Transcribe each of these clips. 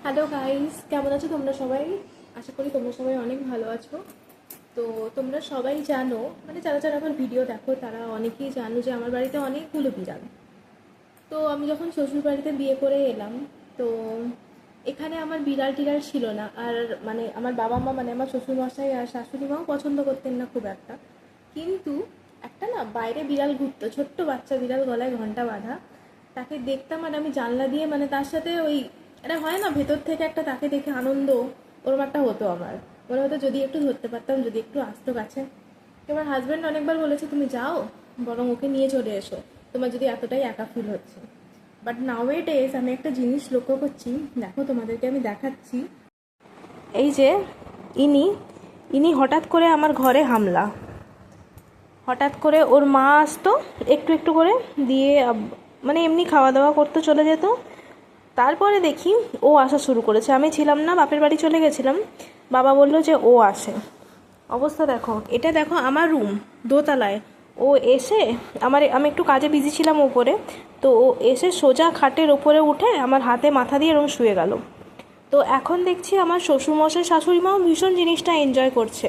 Hello guys, কেমন আছো তোমরা সবাই? আশা করি তোমরা সবাই অনেক ভালো আছো। তো তোমরা সবাই জানো, মানে যারা যারা আমার ভিডিও দেখো তারা অনেকেই জানো যে আমার বাড়িতে অনেকগুলো বিড়াল। তো আমি যখন শ্বশুর বাড়িতে বিয়ে করে এলাম, তো এখানে আমার বিড়াল টিড়াল ছিল না। আর মানে আমার বাবা মা, মানে আমার শ্বশুরমশাই আর শাশুড়ি মাও পছন্দ করতেন না খুব একটা। কিন্তু একটা না বাইরে বিড়াল ঘুরতো, ছোট্ট বাচ্চা বিড়াল, গলায় ঘন্টা বাঁধা। তাকে দেখতাম আর আমি জানলা দিয়ে, মানে তার সাথে ওই এটা হয় না, ভেতর থেকে একটা তাকে দেখে আনন্দ, ওরম একটা হতো আমার। মনে হতো যদি একটু ধরতে পারতাম, যদি একটু আসতো কাছে। তোমার হাজব্যান্ড অনেকবার বলেছে তুমি যাও, বরং ওকে নিয়ে চলে এসো, তোমার যদি এতটাই একা ফিল হচ্ছে। বাট নাও এ ডেজ আমি একটা জিনিস লক্ষ্য করছি, দেখো তোমাদেরকে আমি দেখাচ্ছি। এই যে ইনি ইনি হঠাৎ করে আমার ঘরে হামলা। হঠাৎ করে ওর মা আসতো একটু একটু করে দিয়ে, মানে এমনি খাওয়া দাওয়া করতে চলে যেত। তারপরে দেখি ও আসা শুরু করেছে। আমি ছিলাম না, বাপের বাড়ি চলে গেছিলাম। বাবা বলল যে ও আসে। অবস্থা দেখো, এটা দেখো আমার রুম, দোতলায়। ও এসে আমি একটু কাজে বিজি ছিলাম ওপরে, তো ও এসে সোজা খাটের ওপরে উঠে আমার হাতে মাথা দিয়ে এরকম শুয়ে গেল। তো এখন দেখছি আমার শ্বশুরমশাই শাশুড়ি মাও ভীষণ জিনিসটা এনজয় করছে।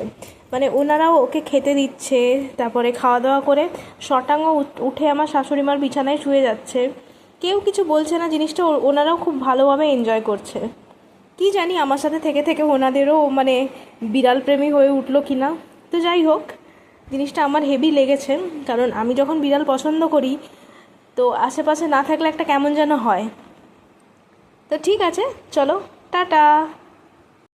মানে ওনারাও ওকে খেতে দিচ্ছে, তারপরে খাওয়া দাওয়া করে শটাঙ্গ উঠে আমার শাশুড়ি মার বিছানায় শুয়ে যাচ্ছে। কেউ কিছু বলছে না, জিনিসটা ওনারাও খুব ভালোভাবে এনজয় করছে। কি জানি আমার সাথে থেকে থেকে ওনাদেরও মানে বিড়াল প্রেমী হয়ে উঠলো কি না। তো যাই হোক, জিনিসটা আমার হেভি লেগেছে। কারণ আমি যখন বিড়াল পছন্দ করি, তো আশেপাশে না থাকলে একটা কেমন যেন হয়। তো ঠিক আছে, চলো, টাটা।